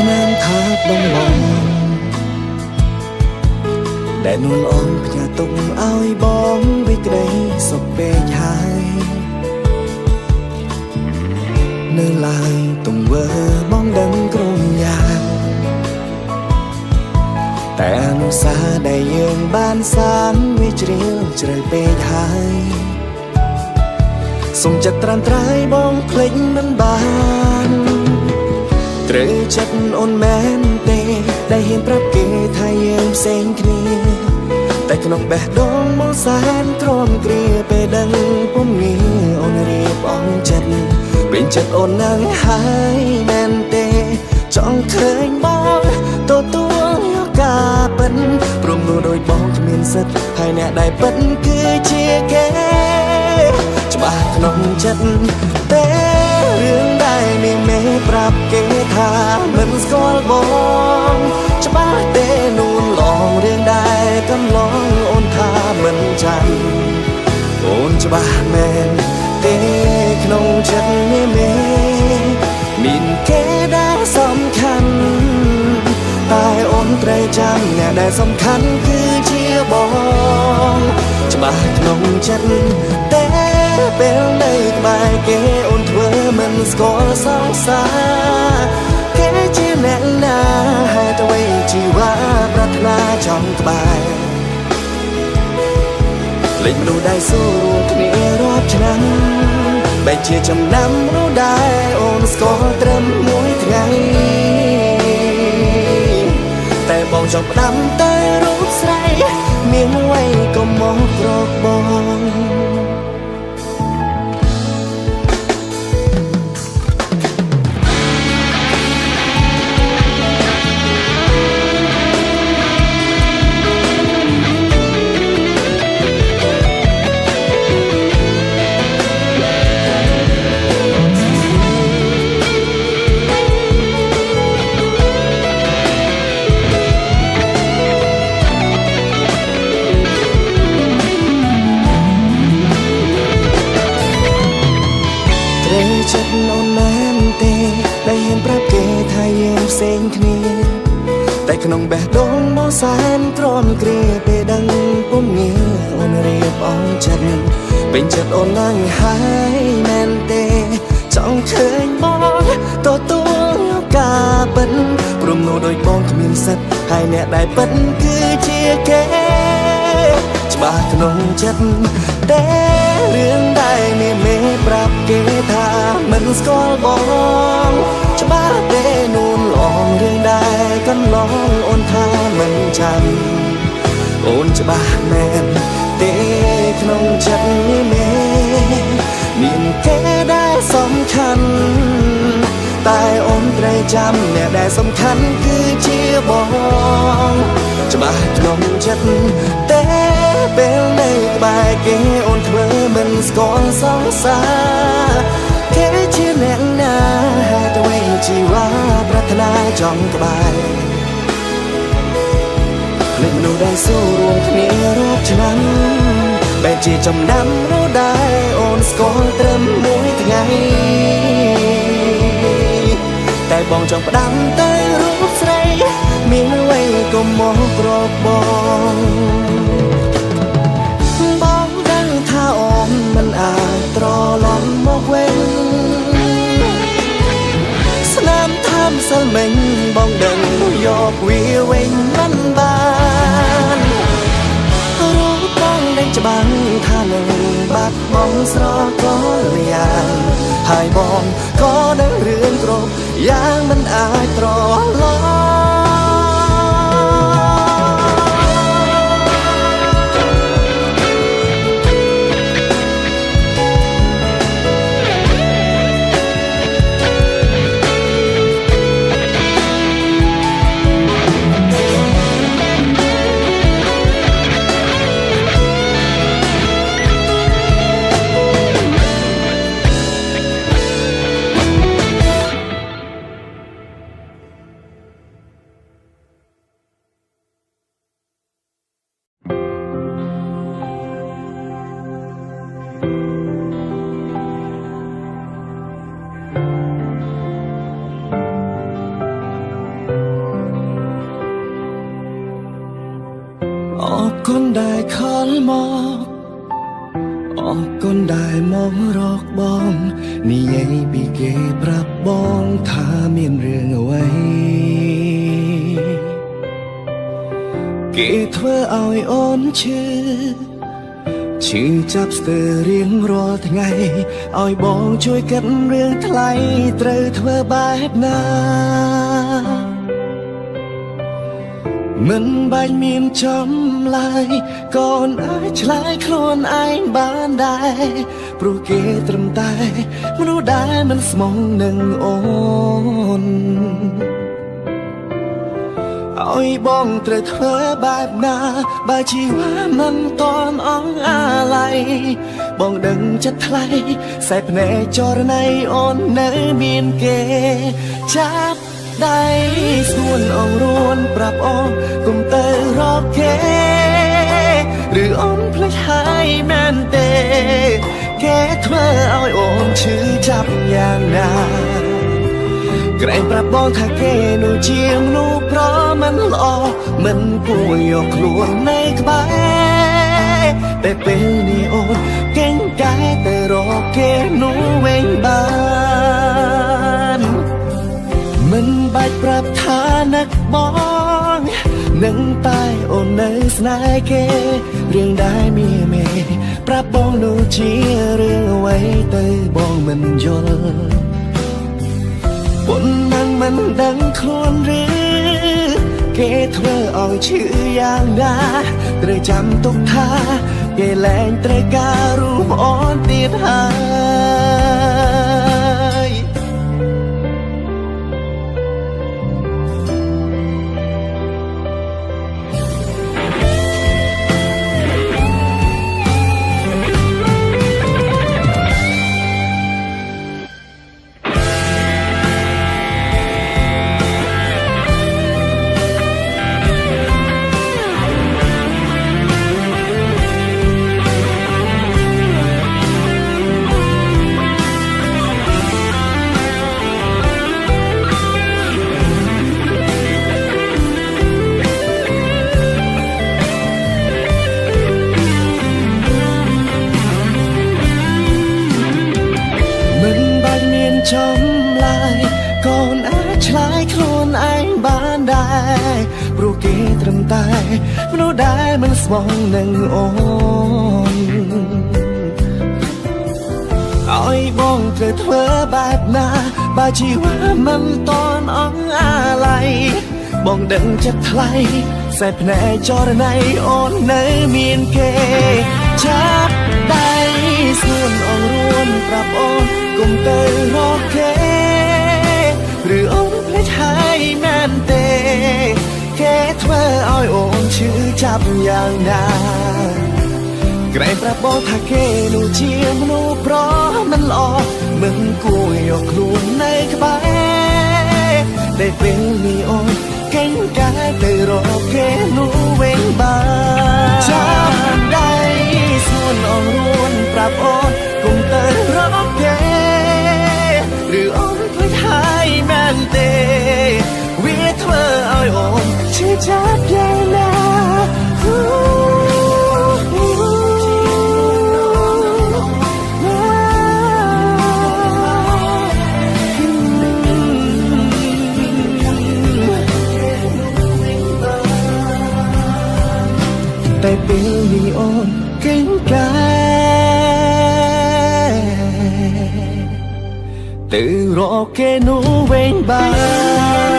น้ำทับลงลงแดดนวลอ่อนพยาตุงเอาไอ้บองวิกได้สบเปยหายเนื้อลายตุงเวอร์มองดังกรุงยางแต่อนุสาได้ยืนบ้านสามวิจริวเจริญเปยหายส่งจัดตรานตรายบองเพลงมันบานเตรจัดอ่อนแม่นเตได้เห็นปรับเกทายยืมเสียงคนีแต่ขนมแบบดองมองแสนตรอมเกลียไปดังปุ่มนี้อ่อนรีบอ่อนจัดเป็นจัดอ่อนนางหายแม่นเตจ้องเคยมองตัวยกกาเป็นปรุงโดยบองขมิ้นสัตให้แน่ได้เป็นคือเชียแกจะบ้าขนมจัดเต้เรื่องได้ไม่เมปรับเกทาเหมือนสกอลบองจะบ้าเต้นูนลองเรื่องได้ก็ลองโอนทาเหมือนจันโอนจะบ้าแมนเต้ขนมจัดไม่เมมินเกได้สำคัญตายโอนไตรจำเนี่ยได้สำคัญคือเชียบองจะบ้าขนมจัดเต้เป็นได้กบายเกโอนเธอมันสกอร์สองสาแค่เชียแน่นหนาให้ตัวไว้ชีวาปรารถนาจองกบายเล่นดูได้สู้รวมគ្នាรอบชนะใบเชียจำนำรู้ได้โอนสกอร์เติมมวยไงแต่บองจบดำแต่รูปใสเมียงไว้ก็มองกรอกบองจัดนอนแม่นเตได้เห็นปรับเกทายยืมเสียงคนีแต่ขนมแบบดงมอแสนตรอมเกลียไปดังปุ่มเงี้ยอ่อนเรียบอ่อนจัดเป็นจัดอ่อนนั่งหายแม่นเตจ้องเคยมองตัวยกกาเป็นปรุงโนโดยบองขมิ้นสัตให้แน่ได้เป็นคือเชียแกจะบ้าขนมจัดเต้เรื่องได้ไม่เมปรับเกทามันสกอลบองจะบ้าเต้นูนลองเรื่องได้ก็ลองโอนทามันจันโอนจะบ้าแมนเต้ขนมจัดไม่เมมินแค่ได้สำคัญตายโอนไตรจำเนี่ยได้สำคัญคือเชียบองจะบ้าขนมจัดเต้เป็นในบายเกโอนเธอมันสกอร์สองสาแค่เชียแน่นหนาให้ตัวไว้ชีวาปรารถนาจองกบายเล่นดูได้สู้รวมគ្នាรอบฉะนั้นใบจีจำนำรู้ได้โอนสกอร์เติมมวยไงแต่บองจองประดำแต่รูปใสมีไว้ก็มองกรอกบองถ้าออมมันอาจตรอล้อมมอกเว้นสนามทำสลเมงบองดังยอกวีเวงมันบานรู้บ้องได้จะบังท่าหนึ่งบัดบองสรอก็เรียนหายบองก็ดังเรือนกรบยางมันอาจตรอล้อ គុណដែលខលមកអរគុណដែលមករកបងនិយាយពីគេប្រាប់បងថាមានរឿងអ្វីគេធ្វើឲ្យអូនឈឺចាប់ស្ទើររៀងរាល់ថ្ងៃឲ្យបងជួយគិតរឿងថ្លៃត្រូវធ្វើបែបណាមិនបាច់មានចំឡាយកូនអាចឆ្លើយខ្លួនឯងបានដែរព្រោះគេត្រឹមតែមនុស្សដែលមិនស្មងនឹងអូនឲ្យបងត្រូវធ្វើបែបណាបើជីវិតមិនតន់អង្អាឡ័យបងដឹងចិត្តថ្លៃសែភ្នែកចរណៃអូននៅមានគេចាប់ដៃស្ងួនអងរួនប្រាប់អូនកុំទៅរកគេឬអូនភ្លេចហើយមែនទេគេធ្វើឲ្យអូនឈឺចាប់យ៉ាងណាក្រែងប្រាប់បងថាគេនោះជាមនុស្សប្រមិនល្អមិនគួរយកខ្លួននៅក្បែរតែពេលនេះអូនកេងកាយទៅរកគេនោះវិញបានមិនបាច់ប្រាប់ថានឹកបងនឹងតែអូននៅស្នេហ៍គេរឿងដែលមានមេប្រាប់បងនោះជារឿងអ្វីទៅបងមិនយល់ប៉ុន្តែមិនដឹងខ្លួនឬគេធ្វើឲ្យឈឺយ៉ាងណាត្រូវចាំទុកថាគេលែងត្រូវការរូបអូនទៀតហើយចំឡាយកូនអាចឆ្លើយខ្លួនឯងបានដែរព្រោះគេត្រឹមតែមនុស្សដែលមិនស្មងនឹងអូនឲ្យបងត្រូវធ្វើបែបណាបើជីវិតមិនតន់អង្អាឡ័យបងដឹងចិត្តថ្លៃសែភ្នែកចរណៃអូននៅមានគេចាប់ដៃស្ងួនអងរួនប្រាប់អូនកុំទៅរកគេឬអូនភ្លេចហើយមែនទេគេធ្វើឲ្យអូនឈឺចាប់យ៉ាងណាក្រែងប្រាប់បងថាគេនោះជាមនុស្សប្រមិនល្អមិនគួរយកខ្លួននៅក្បែរតែពេលនេះអូនកេងកាយទៅរកគេនោះវិញបានចាប់ដៃស្ងួនអងរួនប្រាប់អូនកុំទៅរកគេឬអូនភ្លេចហើយមែនទេវាធ្វើឲ្យអូនឈឺចាប់យ៉ាងណាតែពេលនេះអូនកេងកាយទៅរកគេនោះវិញបាន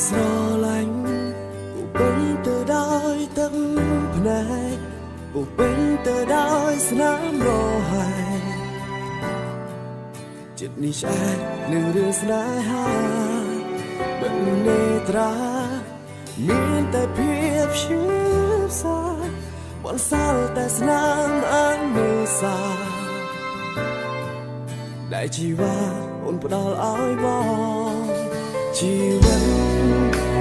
ស្រឡាញ់ពុះពេញទៅដោយទឹកភ្នែកពុះពេញទៅដោយស្នាមរហែចិត្តនេះឆ្អែតនឹងរឿងស្នេហាបិទនេត្រាមានតែភាពឈឺផ្សាបន្សល់តែស្នាមអនុសាដែលជីវ៉ាអូនផ្ដល់ឲ្យបងជីវិត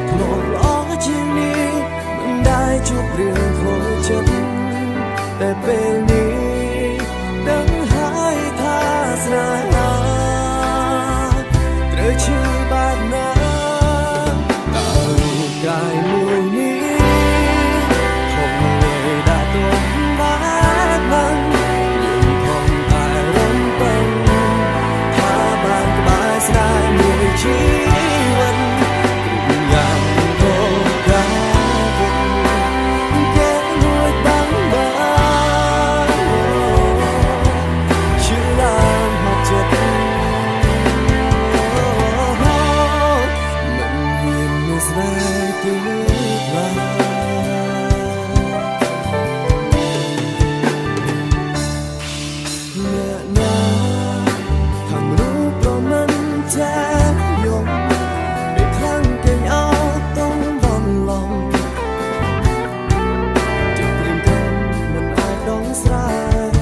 ធ្លាប់ល្អជាងនេះមិនដែលជួបរឿងខូចចិត្តតែពេលនេះដឹងហើយថាស្នេហាត្រូវឈឺបែបណាតើរូបកាយមួយនេះធំមួយដែលទន់បែបហ្នឹងយើងខំតែរំពឹងថាបានក្បែរស្នេហ៍មួយជីវិតគ្រប់យ៉ាងក៏កាគេមួយបាំងបានឈឺឡើងហត់ចិត្តមិនហ៊ាននឹកស្នេហ៍ទៅឡើយអ្នកណាខំរូបប្រមិនចាយំពេលខ្លាំងគេអោតុងបំឡងចិត្តព្រៀងកំមិនអាចដងស្រាយ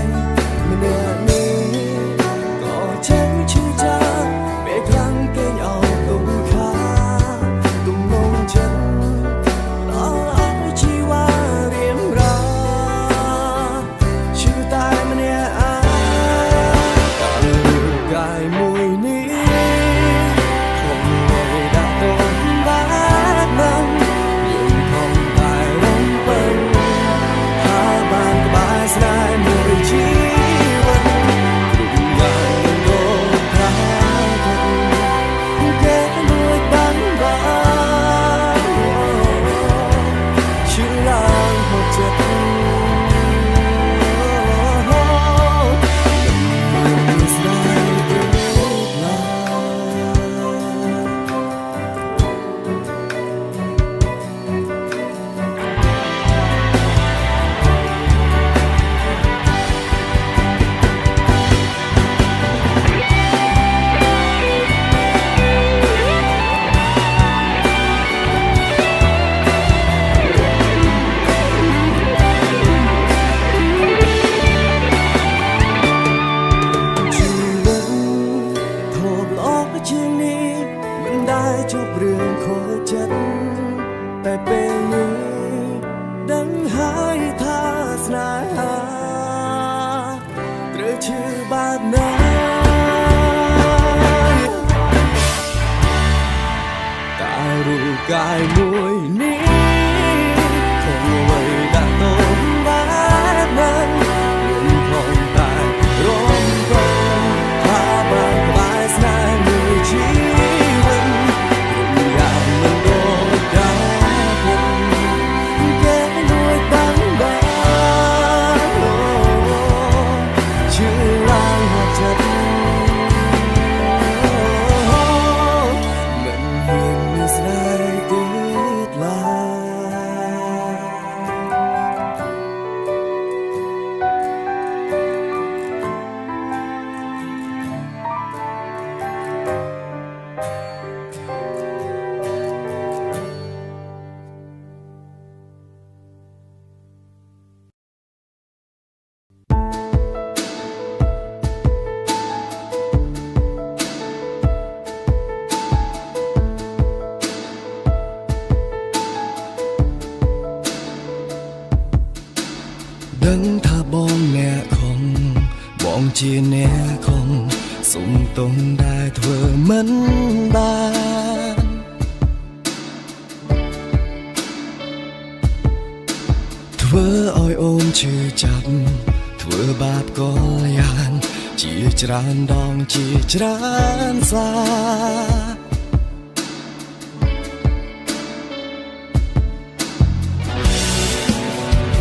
ម្នាក់នេះក៏ចេញឈឺចាំពេលខ្លាំងគេអោតុងខាទុំងងចិត្តដល់អស់ជីវ៉ារៀមរាឈឺតែម្នាក់ឯងតើរូបកាយមួយនេះធំមួយដាក់ទន់បែបហ្នឹងយើងខំតែរំពឹងថាបានក្បែរស្នេហ៍មួយជីវិតគ្រប់យ៉ាងក៏ថាគេមួយបាំងបានឈឺឡើងហត់ចិត្តមានស្នេហ៍ទៅឡើយ ជីវិតធំល្អជាងនេះមិនដែលជួបរឿងខូចចិត្តតែពេលនេះដឹងហើយថាស្នេហាត្រូវឈឺបែបណាតើរូបកាយមួយនេះคงไว้ដាក់ទោសបែបហ្នឹងយើងខំតែរំពឹងថាបានក្បែរស្នេហ៍មួយជីវិតគ្រប់យ៉ាងមិនដូចកាលមុនគេមួយបាំងបានឈឺឡើងហត់ចិត្តមិនហ៊ានមានស្នេហ៍ទៀតឡើយ ដឹងថាបងអ្នកខំបងជាអ្នកខំសុំទុំដែលធ្វើមិនបានធ្វើឲ្យអូនឈឺចាប់ធ្វើបាបក៏យ៉ាងជាច្រើនដងជាច្រើនសា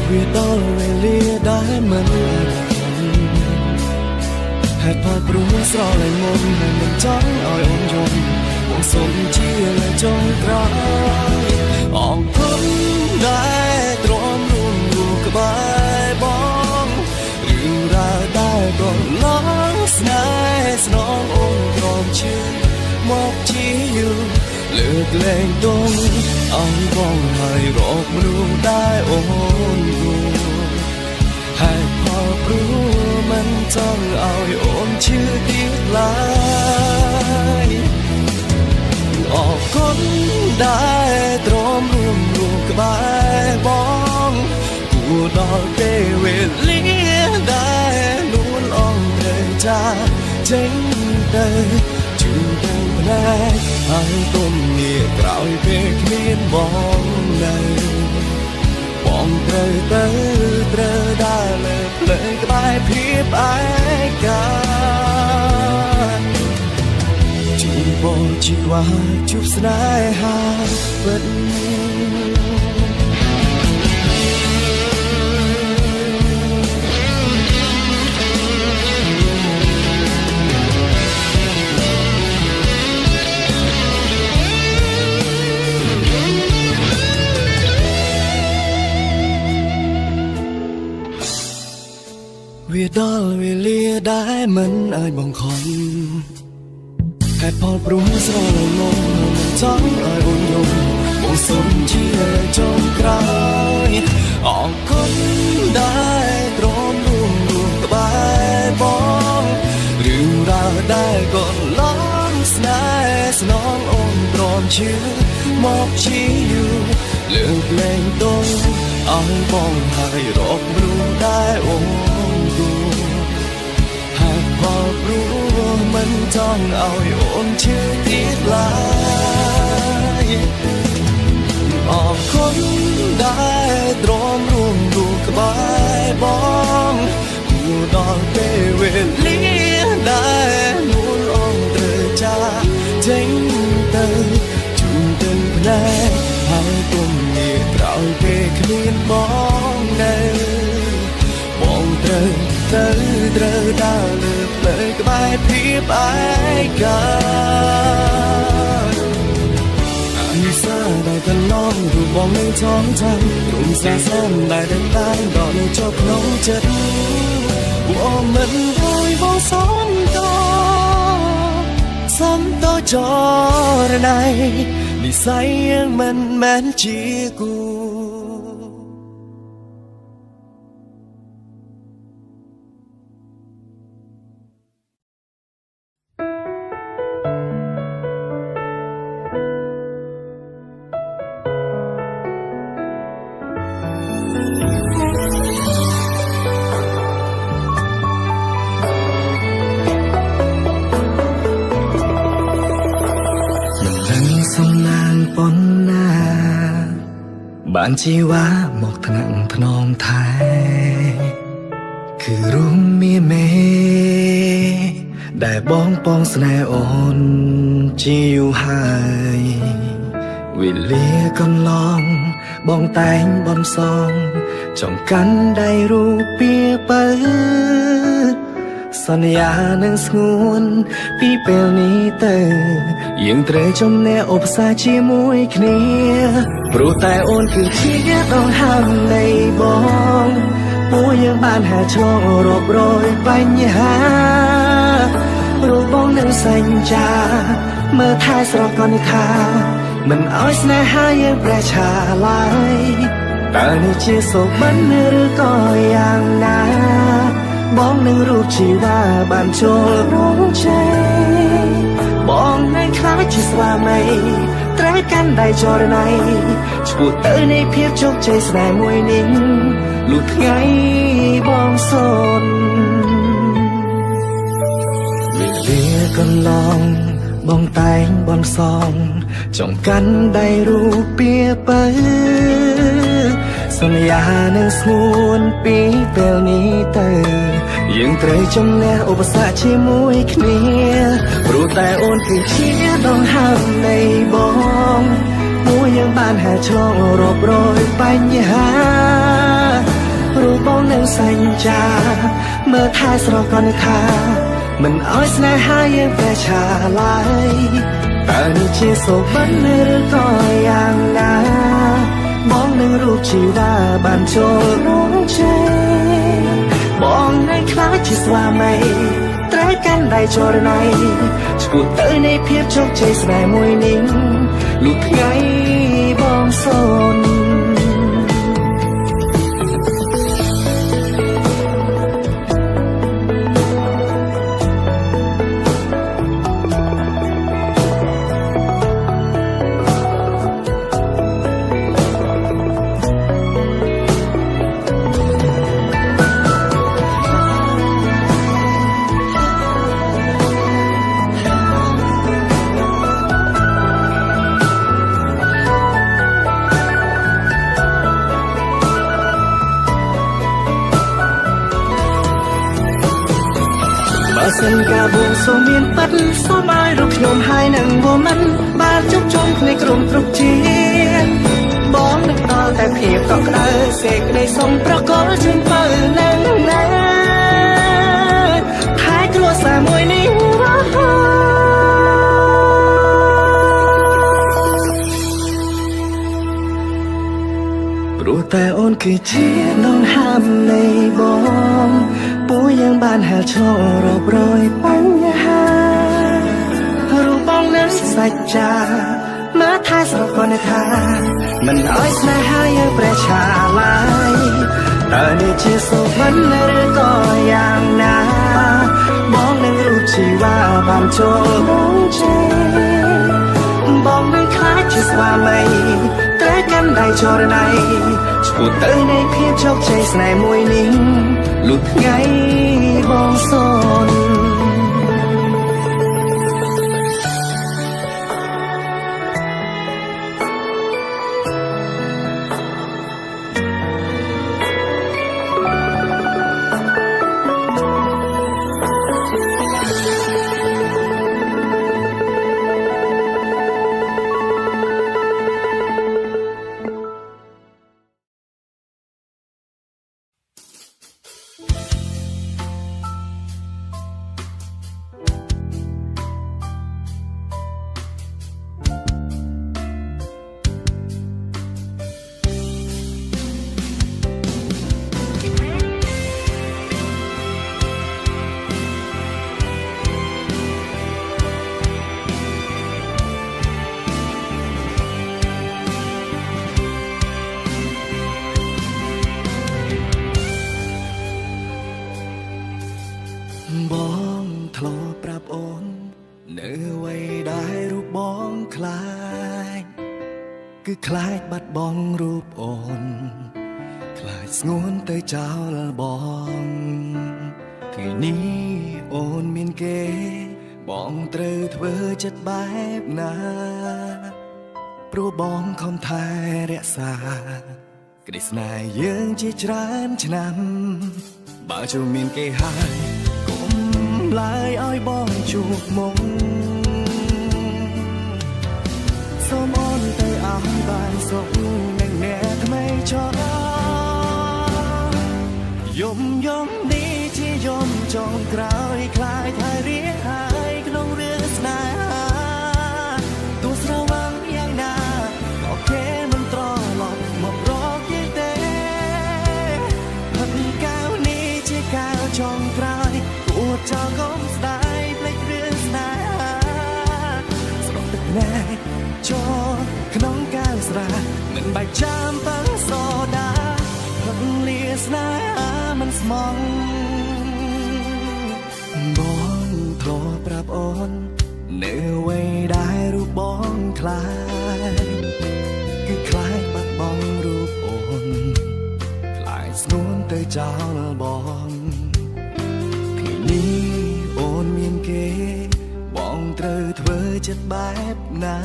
វាដល់វេលាដែលមិនអាចហេតុផលព្រោះស្រលាញ់មុនហើយមិនចង់ឲ្យអូនយល់ បងសូមជាលើចុងក្រោយអរគុណដែលទ្រាំរួមក្បែរបងរឿងរ៉ាវដែលក៏ឡងស្នេហ៍ស្នងអូនព្រមជឿមកជាយូរលើកលែងទងឲ្យបងហើយរកមនុស្សដែលអូនគួរហើយផលព្រោះមិនចង់ឲ្យអូនជឿទៀតឡើយអរគុណដែលទ្រាំរួមក្បែរបងគួរដល់ពេលវេលាដែលនួនអងត្រូវចាចេញទៅជួបទាំងផ្នែកហើយទុំងារក្រោយពេលគ្មានបងនៅបងត្រូវដើរលើផ្លូវក្បែរភាពឯកាជួបបងជីវ៉ាជួបស្នេហាពិតវាដល់វេលាដែលមិនអាចបង្ខំហេតុផលព្រោះស្រលាញ់មកមិនចង់ឲ្យអូនយំបងសូមជាចុងក្រោយអរគុណដែលទ្រាំរួមក្បែរបងរឿងរ៉ាវដែលក៏ឡងស្នេហ៍ស្នងអូនព្រមជឿមកជាយូរលើកលែងទងឲ្យបងហើយរកមនុស្សដែលអូនហើយផលព្រោះមិនចង់ឲ្យអូនជឿទៀតឡើយអរគុណដែលទ្រាំរួមក្បែរបងគួរដល់ពេលវេលាដែលនួនអងត្រូវចាចេញទៅជួបទាំងផ្នែកហើយទុំងារក្រោយពេលគ្មានបងនៅបងត្រូវដើរលើផ្លូវក្បែរភាពឯកានិសាដែលកន្លងរូបបងនៅចងចាំរុំសាសនាដែលតែដល់នៅជាប់ក្នុងចិត្តបងមិនឲ្យបងសំតចរណៃនិស័យយើងមិនមែនជាគូបានជីវ៉ាមកថ្នាក់ថ្នមថែគឺរុំមានមេដែលបងពងស្នេហ៍អូនជាយូរហើយវេលាកន្លងបងតែងបនសងចង់កាន់ដៃរូបពីបើសន្យានឹងស្ងួនពីពេលនេះទៅយើងត្រូវជំនះឧបសគ្គជាមួយគ្នាព្រោះតែអូនគឺជាដងហើមនៃបងពួកយើងបានហែឆ្លងរាប់រយបញ្ហាព្រោះបងនឹងសញ្ចាមើលថែស្រកនថាមិនឲ្យស្នេហាយើងប្រែឆាឡើយតើនេះជាសុបិនឬក៏យ៉ាងណាបងនឹងរូបជីវ៉ាបានចូលរងជ័យបងនឹងខ្លាចជាស្វាមីត្រូវកាន់ដៃចរណៃឆ្ពោះទៅនៃភាពជោគជ័យស្នេហ៍មួយនេះលុះថ្ងៃបងសូនវេលាកន្លងបងតែងបនសងចង់កាន់ដៃរូបពីបើសន្យានឹងស្ងួនពីពេលនេះទៅយើងត្រូវជំនះឧបសគ្គជាមួយគ្នាព្រោះតែអូនគឺជាដងហើមនៃបងពួកយើងបានហែឆ្លងរាប់រយបញ្ហាព្រោះបងនឹងសញ្ចាមើលថែស្រកនថាមិនឲ្យស្នេហាយើងប្រែឆាឡើយ แต่นี่ជាសុបិនឬក៏យ៉ាងណាបងនឹងរូបជីវ៉ាបានចូលរងជ័យបងនឹងខ្លាចជាស្វាមីត្រូវកាន់ដៃចរណៃឈ្មោះទៅនៃភាពជោគជ័យស្នេហ៍មួយនេះលុះថ្ងៃបងសូនសិនកាបួងសូមមានប៉ាត់សូមឲ្យរូបខ្ញុំហើយនឹងវ៉ូមិនបានជុំជុំគ្នាគ្រប់គ្រប់ជាតិបងនឹងដល់តែភាពកក់ក្ដៅសេចក្ដីសុំប្រកល់ជូនទៅនឹងណាថែគ្រួសារមួយនេះព្រោះតែអូនគឺជាដងហាមនៃបងពូยังបានហែលឈររាប់រយបញ្ហារូបបងនឹងសាច់ចាមកថែស្រកនថាមិនឲ្យស្នេហាយើងប្រេះឆាឡើយតើនេះជាសុបិនឬក៏យ៉ាងណាបងនឹងរូបជីវ៉ាបានចូលរងជ័យបងនឹងខ្លាចជាស្វាមីត្រូវកាន់ដៃចរណៃឈ្មោះទៅនៃភាពជោគជ័យស្នេហ៍មួយនេះលុះថ្ងៃបងសូនបងធ្លាប់ប្រាប់អូននៅអ្វីដែលរូបបងខ្លាចគឺខ្លាចបាត់បង់រូបអូនខ្លាចស្ងួនទៅចោលបងថ្ងៃនេះអូនមានគេបងត្រូវធ្វើចិត្តបែបណាព្រោះបងខំថែរក្សាក្តីស្នេហ៍យើងជាច្រើនឆ្នាំបើជុំមានគេហើយឡើយឲ្យបងជួបមុខសូមអូនទៅអស់បានសុខនឹងអ្នកថ្មីចោលយំនេះជាយំចុងក្រោយខ្លាចហើយរៀងហើយក្នុងរឿងស្នេហាទោះស្រវឹងយ៉ាងណាក៏គេមិនត្រឡប់មករកយើងទេផឹកកាវនេះជាកាវចុងក្រោយអួតចោលកុំស្ដាយភ្លេចរឿងស្នេហាស្រក់ទឹកណែចូលក្នុងកៅស្រាមិនបាច់ចាំពឹងសូដាផឹកលាស្នេហាមិនស្មងបងធ្លាប់ប្រាប់អូននៅអ្វីដែលរូបបងខ្លាចគឺខ្លាចបាត់បង់រូបអូនខ្លាចស្ងួនទៅចោលបងនេះអូនមានគេបងត្រូវធ្វើចិត្តបែបណា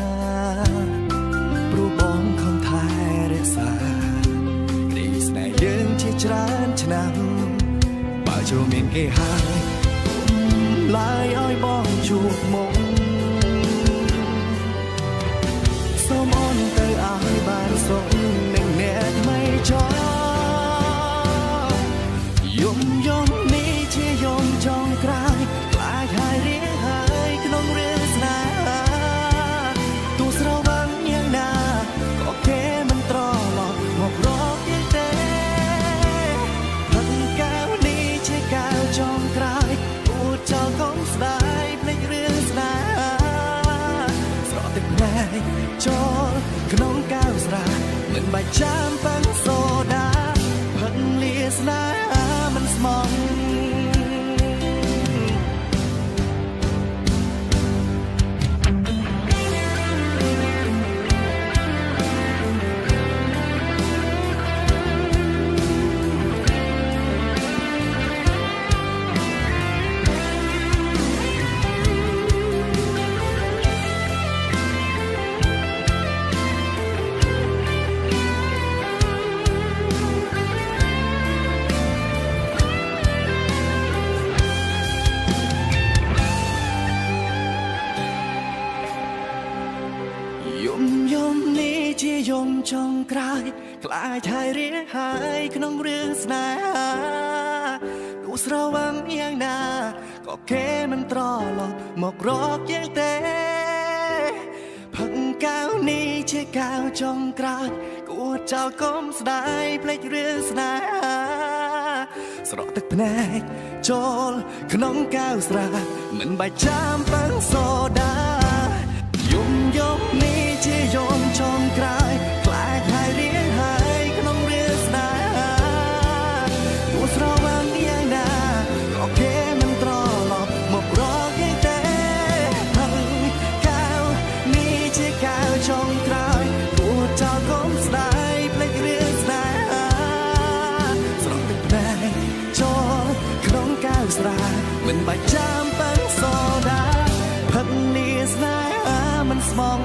ព្រោះបងខំថែរក្សាក្តីស្នេហ៍យើងជាច្រើនឆ្នាំបើចូលមានគេហើយឡើយឲ្យបងជួបមុខសូមអូនទៅឲ្យបានសុខនឹងអ្នកថ្មីចោលយំនេះជាយំចុងក្រោយខ្លាចហើយរៀងហើយក្នុងរឿងស្នេហា កចូលក្នុងកៅស្រាមិនបាច់ចាំប៉ាំងសូដាផឹកលាស្នេហាមិនស្មងយំនេះជាយំចុងក្រោយខ្លាចហើយរៀងហើយក្នុងរឿងស្នេហាគូស្រវាំងយ៉ាងណាក៏គេមិនត្រឡប់មករកយើងទេផឹកកៅនេះជាកៅចុងក្រោយគួរចោលកុំស្ដាយភ្លេចរឿងស្នេហាស្រក់ទឹកភ្នែកចូលក្នុងកៅស្រាមិនបាច់ចាំប៉ាំងសូដាយំនេះជាយំចុងក្រោយខ្លាចហើយរៀងហើយក្នុងរឿងស្នេហាគួរស្រវាំងយ៉ាងណាក៏គេមិនត្រឡប់មករកយើងទេហើយកៅនេះជាកៅចុងក្រោយគួរចោលកុំស្ដាយភ្លេចរឿងស្នេហាស្រក់ទឹកភ្នែកចូលក្នុងកៅស្រាមិនបាច់ចាំប៉ាំងសូដាផឹកលាស្នេហាមិនស្មង